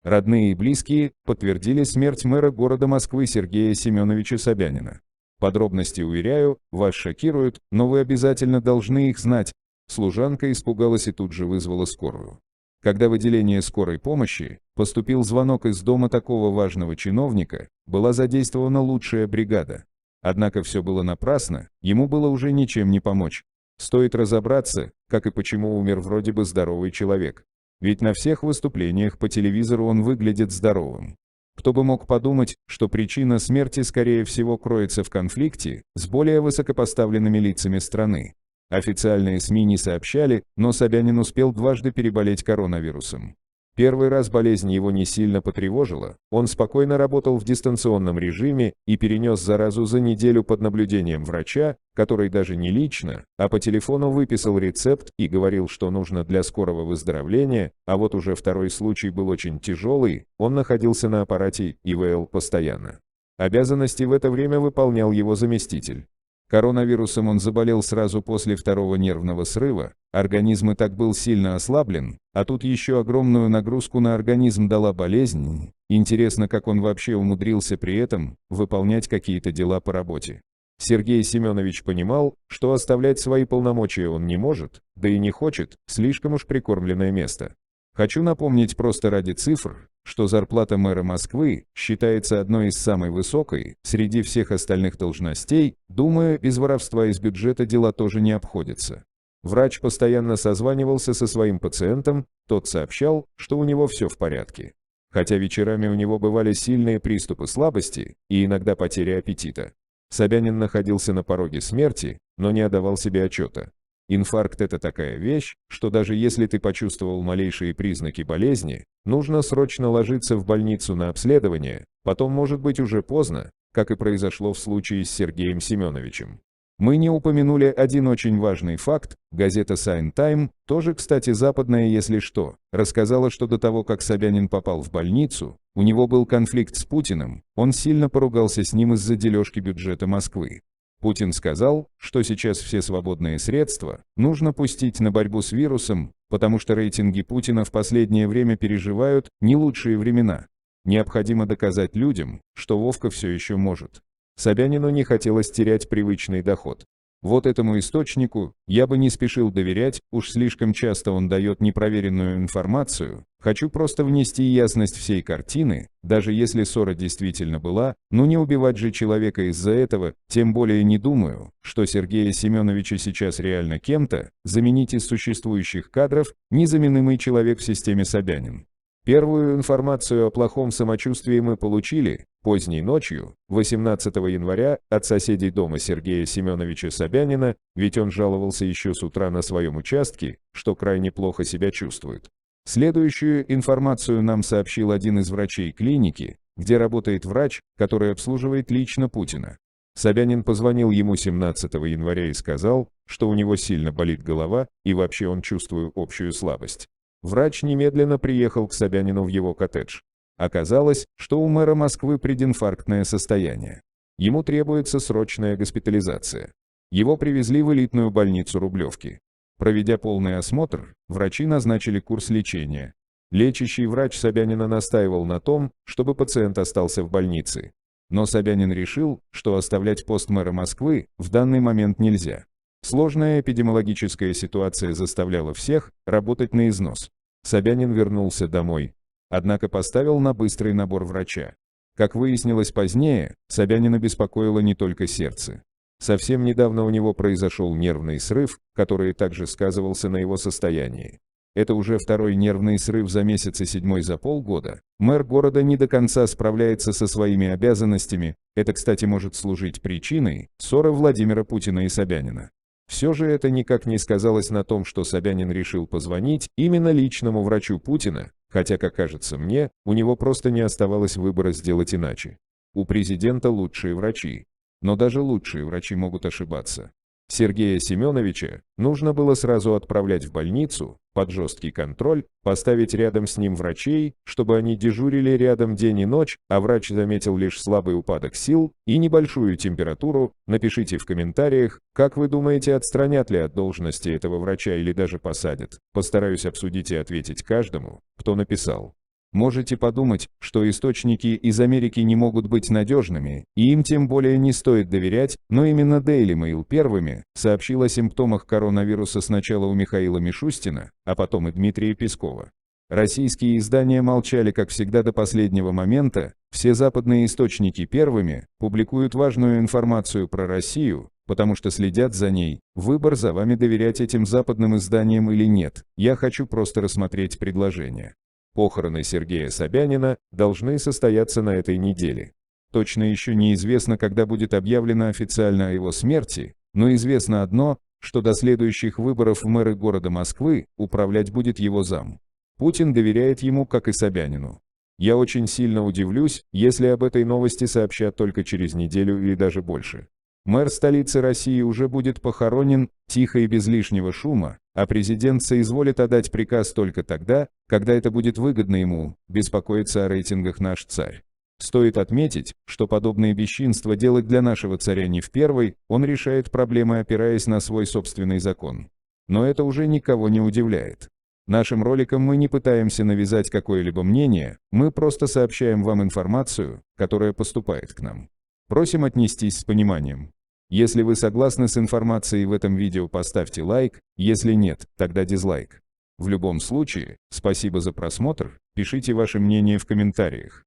Родные и близкие подтвердили смерть мэра города Москвы Сергея Семеновича Собянина. Подробности, уверяю, вас шокируют, но вы обязательно должны их знать. Служанка испугалась и тут же вызвала скорую. Когда в отделение скорой помощи поступил звонок из дома такого важного чиновника, была задействована лучшая бригада. Однако все было напрасно, ему было уже ничем не помочь. Стоит разобраться, как и почему умер вроде бы здоровый человек. Ведь на всех выступлениях по телевизору он выглядит здоровым. Кто бы мог подумать, что причина смерти скорее всего кроется в конфликте с более высокопоставленными лицами страны. Официальные СМИ не сообщали, но Собянин успел дважды переболеть коронавирусом. Первый раз болезнь его не сильно потревожила, он спокойно работал в дистанционном режиме и перенес заразу за неделю под наблюдением врача, который даже не лично, а по телефону выписал рецепт и говорил, что нужно для скорого выздоровления, а вот уже второй случай был очень тяжелый, он находился на аппарате ИВЛ постоянно. Обязанности в это время выполнял его заместитель. Коронавирусом он заболел сразу после второго нервного срыва, организм и так был сильно ослаблен, а тут еще огромную нагрузку на организм дала болезнь. Интересно, как он вообще умудрился при этом выполнять какие-то дела по работе. Сергей Семенович понимал, что оставлять свои полномочия он не может, да и не хочет, слишком уж прикормленное место. Хочу напомнить просто ради цифр, что зарплата мэра Москвы считается одной из самой высокой среди всех остальных должностей, думаю, без воровства из бюджета дела тоже не обходятся. Врач постоянно созванивался со своим пациентом, тот сообщал, что у него все в порядке. Хотя вечерами у него бывали сильные приступы слабости и иногда потеря аппетита. Собянин находился на пороге смерти, но не отдавал себе отчета. Инфаркт – это такая вещь, что даже если ты почувствовал малейшие признаки болезни, нужно срочно ложиться в больницу на обследование, потом может быть уже поздно, как и произошло в случае с Сергеем Семеновичем. Мы не упомянули один очень важный факт, газета Sign Time, тоже, кстати, западная, если что, рассказала, что до того, как Собянин попал в больницу, у него был конфликт с Путиным, он сильно поругался с ним из-за дележки бюджета Москвы. Путин сказал, что сейчас все свободные средства нужно пустить на борьбу с вирусом, потому что рейтинги Путина в последнее время переживают не лучшие времена. Необходимо доказать людям, что Вовка все еще может. Собянину не хотелось терять привычный доход. Вот этому источнику я бы не спешил доверять, уж слишком часто он дает непроверенную информацию. Хочу просто внести ясность всей картины, даже если ссора действительно была, но не убивать же человека из-за этого, тем более не думаю, что Сергея Семеновича сейчас реально кем-то заменить из существующих кадров незаменимый человек в системе Собянин. Первую информацию о плохом самочувствии мы получили поздней ночью, 18 января, от соседей дома Сергея Семеновича Собянина, ведь он жаловался еще с утра на своем участке, что крайне плохо себя чувствует. Следующую информацию нам сообщил один из врачей клиники, где работает врач, который обслуживает лично Путина. Собянин позвонил ему 17 января и сказал, что у него сильно болит голова и вообще он чувствует общую слабость. Врач немедленно приехал к Собянину в его коттедж. Оказалось, что у мэра Москвы прединфарктное состояние. Ему требуется срочная госпитализация. Его привезли в элитную больницу Рублевки. Проведя полный осмотр, врачи назначили курс лечения. Лечащий врач Собянина настаивал на том, чтобы пациент остался в больнице. Но Собянин решил, что оставлять пост мэра Москвы в данный момент нельзя. Сложная эпидемиологическая ситуация заставляла всех работать на износ. Собянин вернулся домой, однако поставил на быстрый набор врача. Как выяснилось позднее, Собянина беспокоило не только сердце. Совсем недавно у него произошел нервный срыв, который также сказывался на его состоянии. Это уже второй нервный срыв за месяц и седьмой за полгода. Мэр города не до конца справляется со своими обязанностями. Это, кстати, может служить причиной ссоры Владимира Путина и Собянина. Все же это никак не сказалось на том, что Собянин решил позвонить именно личному врачу Путина, хотя, как кажется мне, у него просто не оставалось выбора сделать иначе. У президента лучшие врачи, но даже лучшие врачи могут ошибаться. Сергея Семеновича нужно было сразу отправлять в больницу, под жесткий контроль, поставить рядом с ним врачей, чтобы они дежурили рядом день и ночь, а врач заметил лишь слабый упадок сил и небольшую температуру. Напишите в комментариях, как вы думаете, отстранят ли от должности этого врача или даже посадят. Постараюсь обсудить и ответить каждому, кто написал. Можете подумать, что источники из Америки не могут быть надежными, и им тем более не стоит доверять, но именно Daily Mail первыми сообщил о симптомах коронавируса сначала у Михаила Мишустина, а потом и Дмитрия Пескова. Российские издания молчали, как всегда, до последнего момента, все западные источники первыми публикуют важную информацию про Россию, потому что следят за ней. Выбор за вами, доверять этим западным изданиям или нет. Я хочу просто рассмотреть предложение. Похороны Сергея Собянина должны состояться на этой неделе. Точно еще неизвестно, когда будет объявлено официально о его смерти, но известно одно, что до следующих выборов в мэры города Москвы управлять будет его зам. Путин доверяет ему, как и Собянину. Я очень сильно удивлюсь, если об этой новости сообщат только через неделю или даже больше. Мэр столицы России уже будет похоронен, тихо и без лишнего шума, а президент соизволит отдать приказ только тогда, когда это будет выгодно ему, беспокоится о рейтингах наш царь. Стоит отметить, что подобные бесчинства делать для нашего царя не в первый, он решает проблемы, опираясь на свой собственный закон. Но это уже никого не удивляет. Нашим роликом мы не пытаемся навязать какое-либо мнение, мы просто сообщаем вам информацию, которая поступает к нам. Просим отнестись с пониманием. Если вы согласны с информацией в этом видео, поставьте лайк, если нет, тогда дизлайк. В любом случае, спасибо за просмотр, пишите ваше мнение в комментариях.